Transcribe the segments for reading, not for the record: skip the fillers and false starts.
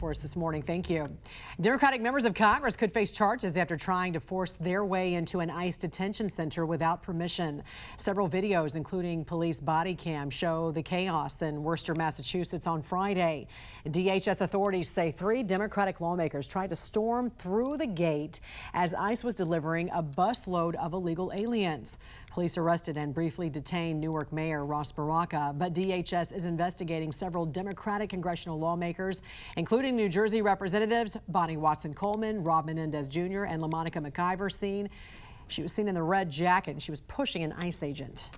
for us this morning. Thank you. Democratic members of Congress could face charges after trying to force their way into an ICE detention center without permission. Several videos, including police body cam, show the chaos in Worcester, Massachusetts on Friday. DHS authorities say 3 Democratic lawmakers tried to storm through the gate as ICE was delivering a busload of illegal aliens. Police arrested and briefly detained Newark Mayor Ross Baraka, but DHS is investigating several Democratic congressional lawmakers, including New Jersey Representatives Bonnie Watson-Coleman, Rob Menendez Jr., and LaMonica McIver. She was seen in the red jacket and she was pushing an ICE agent.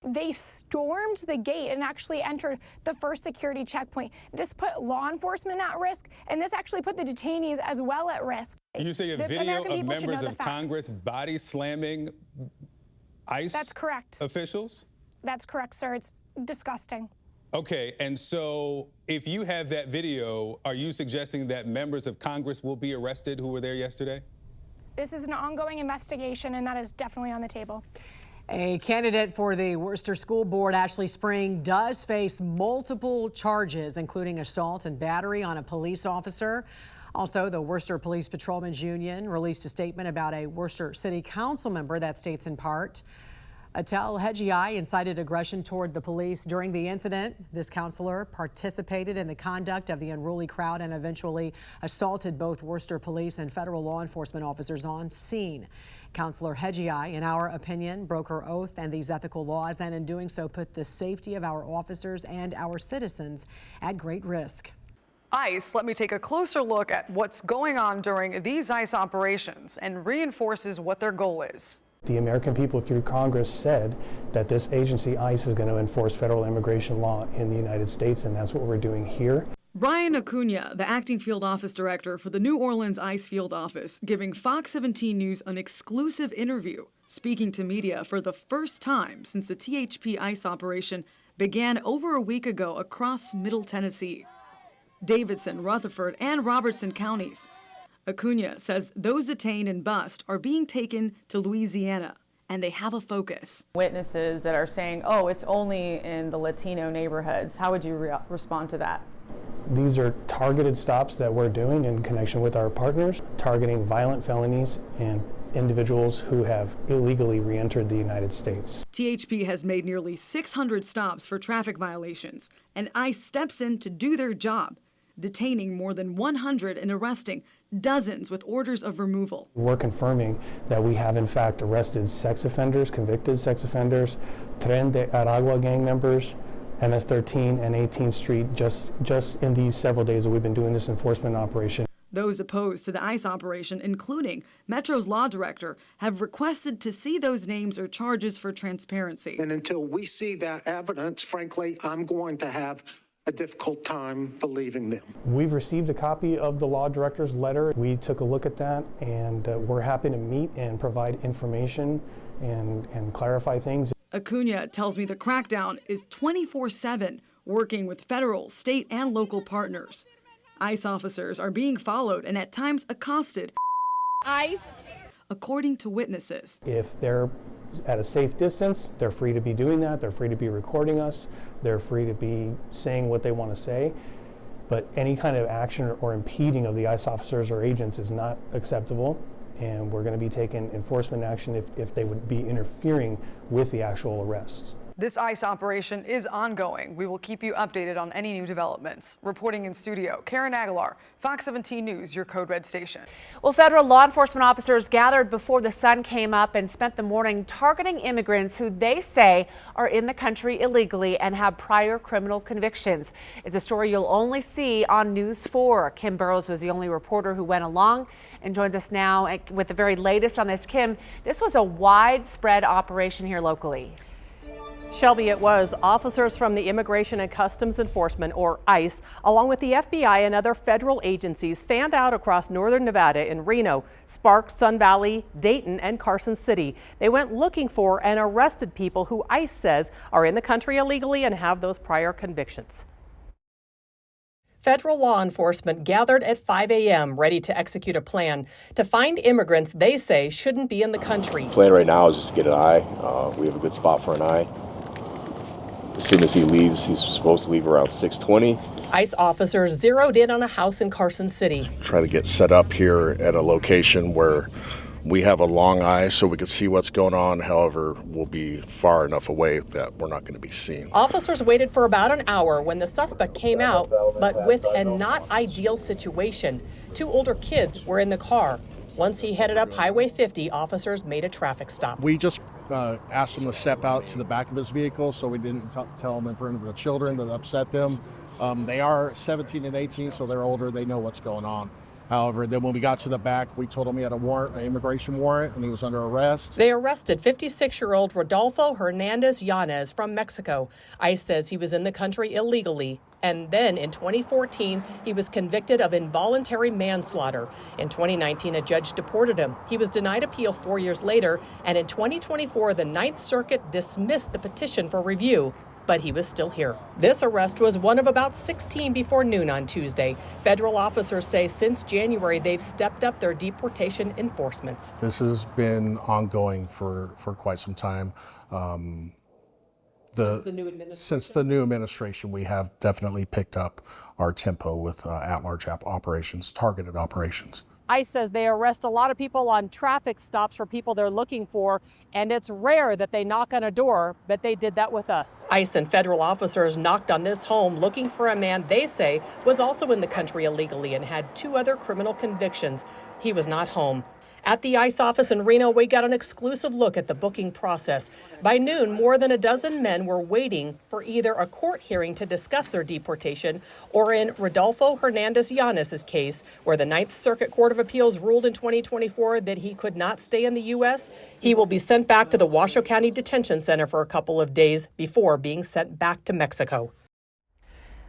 They stormed the gate and actually entered the first security checkpoint. This put law enforcement at risk, and this actually put the detainees as well at risk. You say a video of members of Congress body slamming ICE That's correct. officials? That's correct, sir. It's disgusting. Okay, and so if you have that video, are you suggesting that members of Congress will be arrested who were there yesterday? This is an ongoing investigation, and that is definitely on the table. A candidate for the Worcester School Board, Ashley Spring, does face multiple charges, including assault and battery on a police officer. Also, the Worcester Police Patrolmen's Union released a statement about a Worcester City Council member that states in part, Atel Hedgiai incited aggression toward the police during the incident. This counselor participated in the conduct of the unruly crowd and eventually assaulted both Worcester police and federal law enforcement officers on scene. Counselor Hedgiai, in our opinion, broke her oath and these ethical laws, and in doing so put the safety of our officers and our citizens at great risk. ICE, let me take a closer look at what's going on during these ICE operations and reinforces what their goal is. The American people through Congress said that this agency, ICE, is going to enforce federal immigration law in the United States, and that's what we're doing here. Brian Acuna, the acting field office director for the New Orleans ICE field office, giving Fox 17 News an exclusive interview, speaking to media for the first time since the THP ICE operation began over a week ago across Middle Tennessee, Davidson, Rutherford, and Robertson counties. Acuna says those detained and bused are being taken to Louisiana, and they have a focus. Witnesses that are saying, oh, it's only in the Latino neighborhoods. How would you respond to that? These are targeted stops that we're doing in connection with our partners, targeting violent felonies and individuals who have illegally re-entered the United States. THP has made nearly 600 stops for traffic violations, and ICE steps in to do their job, detaining more than 100 and arresting dozens with orders of removal. We're confirming that we have in fact arrested sex offenders, convicted sex offenders, Tren de Aragua gang members, MS-13 and 18th Street, just in these several days that we've been doing this enforcement operation. Those opposed to the ICE operation, including Metro's law director, have requested to see those names or charges for transparency. And until we see that evidence, frankly, I'm going to have a difficult time believing them. We've received a copy of the law director's letter. We took a look at that, and we're happy to meet and provide information and clarify things. Acuna tells me the crackdown is 24/7, working with federal, state, and local partners. ICE officers are being followed and at times accosted, ICE, according to witnesses. If they're at a safe distance, they're free to be doing that. They're free to be recording us. They're free to be saying what they want to say. But any kind of action or impeding of the ICE officers or agents is not acceptable. And we're going to be taking enforcement action if they would be interfering with the actual arrest. This ICE operation is ongoing. We will keep you updated on any new developments. Reporting in studio, Karen Aguilar, Fox 17 News, your Code Red station. Well, federal law enforcement officers gathered before the sun came up and spent the morning targeting immigrants who they say are in the country illegally and have prior criminal convictions. It's a story you'll only see on News 4. Kim Burrows was the only reporter who went along and joins us now with the very latest on this. Kim, this was a widespread operation here locally. Shelby, it was. Officers from the Immigration and Customs Enforcement, or ICE, along with the FBI and other federal agencies, fanned out across northern Nevada in Reno, Sparks, Sun Valley, Dayton, and Carson City. They went looking for and arrested people who ICE says are in the country illegally and have those prior convictions. Federal law enforcement gathered at 5 a.m. ready to execute a plan to find immigrants they say shouldn't be in the country. The plan right now is just to get an eye. We have a good spot for an eye. As soon as he leaves, he's supposed to leave around 6:20. ICE officers zeroed in on a house in Carson City. Try to get set up here at a location where we have a long eye so we can see what's going on. However, we'll be far enough away that we're not going to be seen. Officers waited for about an hour when the suspect came out, but with a not ideal situation. 2 older kids were in the car. Once he headed up Highway 50, officers made a traffic stop. We just asked him to step out to the back of his vehicle so we didn't tell him in front of the children that upset them. They are 17 and 18, so they're older. They know what's going on. However, then when we got to the back, we told him he had a warrant, an immigration warrant, and he was under arrest. They arrested 56-year-old Rodolfo Hernandez Yanez from Mexico. ICE says he was in the country illegally. And then in 2014, he was convicted of involuntary manslaughter. In 2019, a judge deported him. He was denied appeal 4 years later. And in 2024, the Ninth Circuit dismissed the petition for review. But he was still here. This arrest was one of about 16 before noon on Tuesday. Federal officers say since January, they've stepped up their deportation enforcements. This has been ongoing for quite some time. Since the new administration, we have definitely picked up our tempo with at-large operations, targeted operations. ICE says they arrest a lot of people on traffic stops for people they're looking for, and it's rare that they knock on a door, but they did that with us. ICE and federal officers knocked on this home looking for a man they say was also in the country illegally and had 2 other criminal convictions. He was not home. At the ICE office in Reno, we got an exclusive look at the booking process. By noon, more than a dozen men were waiting for either a court hearing to discuss their deportation or in Rodolfo Hernandez Yanez's case, where the Ninth Circuit Court of Appeals ruled in 2024 that he could not stay in the U.S. He will be sent back to the Washoe County Detention Center for a couple of days before being sent back to Mexico.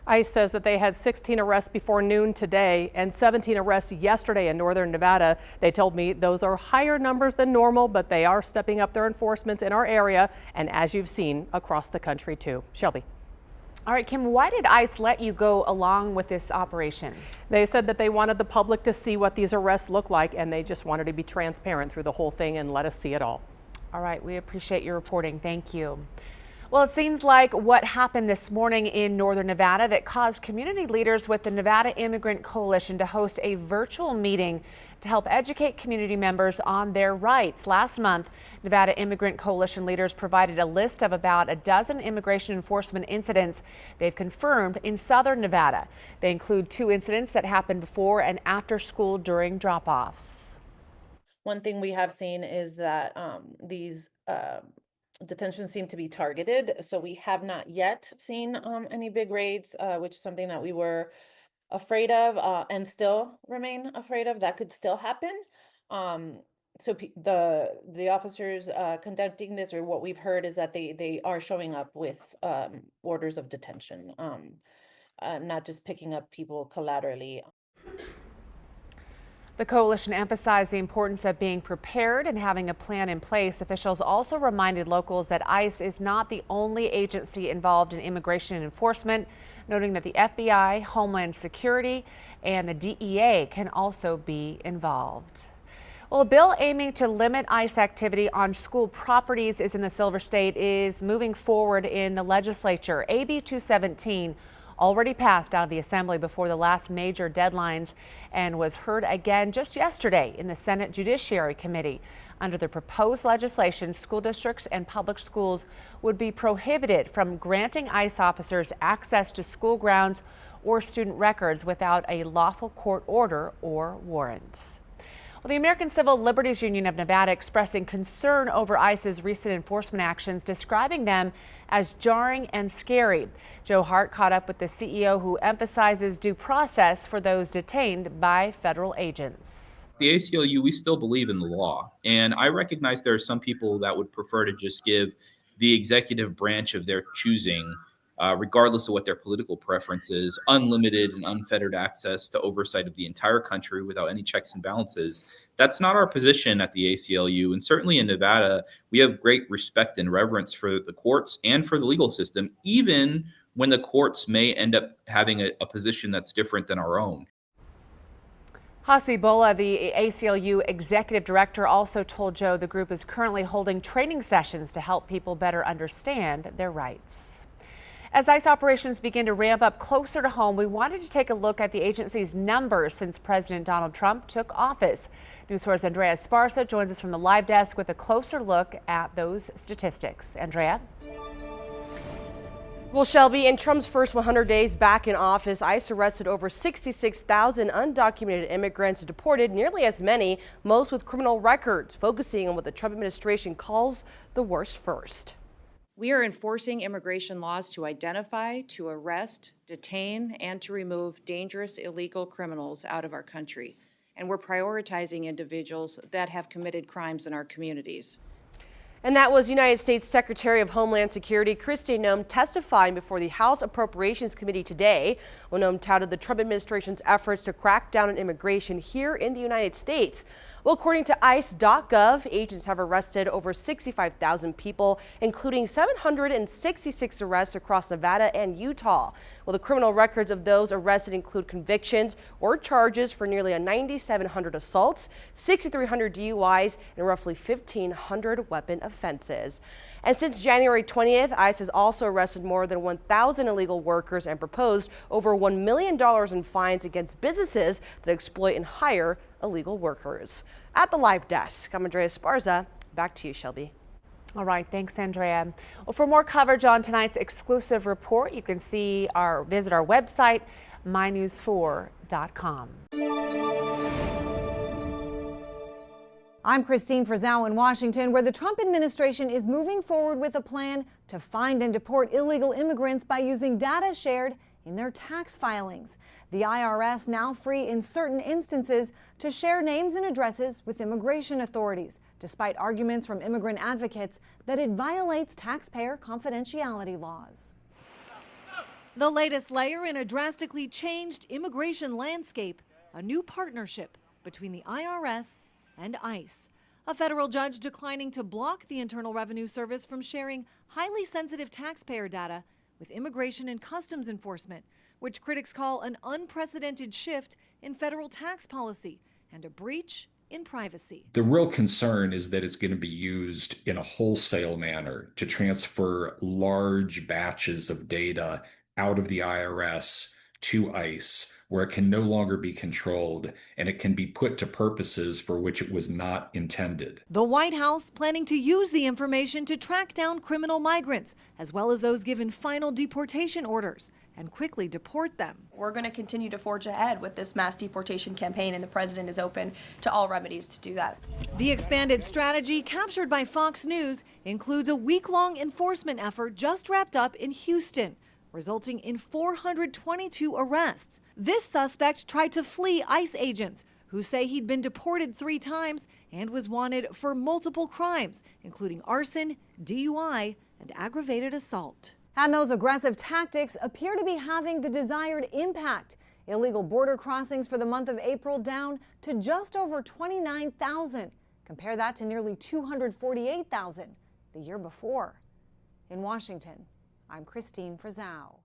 ICE says that they had 16 arrests before noon today and 17 arrests yesterday in northern Nevada. They told me those are higher numbers than normal, but they are stepping up their enforcements in our area and, as you've seen, across the country too. Shelby. All right, Kim, why did ICE let you go along with this operation? They said that they wanted the public to see what these arrests look like, and they just wanted to be transparent through the whole thing and let us see it all. All right, we appreciate your reporting. Thank you. Well, it seems like what happened this morning in northern Nevada that caused community leaders with the Nevada Immigrant Coalition to host a virtual meeting to help educate community members on their rights. Last month, Nevada Immigrant Coalition leaders provided a list of about a dozen immigration enforcement incidents they've confirmed in southern Nevada. They include 2 incidents that happened before and after school during drop-offs. One thing we have seen is that these detentions seem to be targeted, so we have not yet seen any big raids, which is something that we were afraid of and still remain afraid of. That could still happen. So the officers conducting this, or what we've heard, is that they are showing up with orders of detention, not just picking up people collaterally. The coalition emphasized the importance of being prepared and having a plan in place. Officials also reminded locals that ICE is not the only agency involved in immigration enforcement, noting that the FBI, Homeland Security, and the DEA can also be involved. Well, a bill aiming to limit ICE activity on school properties is in the Silver State is moving forward in the legislature. AB 217 already passed out of the Assembly before the last major deadlines and was heard again just yesterday in the Senate Judiciary Committee. Under the proposed legislation, school districts and public schools would be prohibited from granting ICE officers access to school grounds or student records without a lawful court order or warrant. Well, the American Civil Liberties Union of Nevada expressing concern over ICE's recent enforcement actions, describing them as jarring and scary. Joe Hart caught up with the CEO, who emphasizes due process for those detained by federal agents. The ACLU, we still believe in the law, and I recognize there are some people that would prefer to just give the executive branch of their choosing, regardless of what their political preference is, unlimited and unfettered access to oversight of the entire country without any checks and balances. That's not our position at the ACLU. And certainly in Nevada, we have great respect and reverence for the courts and for the legal system, even when the courts may end up having a position that's different than our own. Hasi Bola, the ACLU executive director, also told Joe the group is currently holding training sessions to help people better understand their rights. As ICE operations begin to ramp up closer to home, we wanted to take a look at the agency's numbers since President Donald Trump took office. News 4's Andrea Esparza joins us from the live desk with a closer look at those statistics. Andrea? Well, Shelby, in Trump's first 100 days back in office, ICE arrested over 66,000 undocumented immigrants and deported nearly as many, most with criminal records, focusing on what the Trump administration calls the worst first. We are enforcing immigration laws to identify, to arrest, detain, and to remove dangerous illegal criminals out of our country. And we're prioritizing individuals that have committed crimes in our communities. And that was United States Secretary of Homeland Security Kristi Noem testifying before the House Appropriations Committee today. Noem touted the Trump administration's efforts to crack down on immigration here in the United States. Well, according to ICE.gov, agents have arrested over 65,000 people, including 766 arrests across Nevada and Utah. Well, the criminal records of those arrested include convictions or charges for nearly 9,700 assaults, 6,300 DUIs, and roughly 1,500 weapon offenses. And since January 20th, ICE has also arrested more than 1,000 illegal workers and proposed over $1 million in fines against businesses that exploit and hire illegal workers. At the live desk, I'm Andrea Esparza. Back to you, Shelby. All right, thanks, Andrea. Well, for more coverage on tonight's exclusive report, you can visit our website, mynews4.com. I'm Christine Frizzau in Washington, where the Trump administration is moving forward with a plan to find and deport illegal immigrants by using data shared in their tax filings. The IRS now free in certain instances to share names and addresses with immigration authorities, despite arguments from immigrant advocates that it violates taxpayer confidentiality laws. The latest layer in a drastically changed immigration landscape, a new partnership between the IRS and ICE. A federal judge declining to block the Internal Revenue Service from sharing highly sensitive taxpayer data with Immigration and Customs Enforcement, which critics call an unprecedented shift in federal tax policy and a breach in privacy. The real concern is that it's going to be used in a wholesale manner to transfer large batches of data out of the IRS to ICE, where it can no longer be controlled and it can be put to purposes for which it was not intended. The White House planning to use the information to track down criminal migrants, as well as those given final deportation orders, and quickly deport them. We're going to continue to forge ahead with this mass deportation campaign, and the president is open to all remedies to do that. The expanded strategy, captured by Fox News, includes a week-long enforcement effort just wrapped up in Houston, resulting in 422 arrests. This suspect tried to flee ICE agents, who say he'd been deported 3 times and was wanted for multiple crimes, including arson, DUI, and aggravated assault. And those aggressive tactics appear to be having the desired impact. Illegal border crossings for the month of April down to just over 29,000. Compare that to nearly 248,000 the year before. In Washington, I'm Christine Frizzau.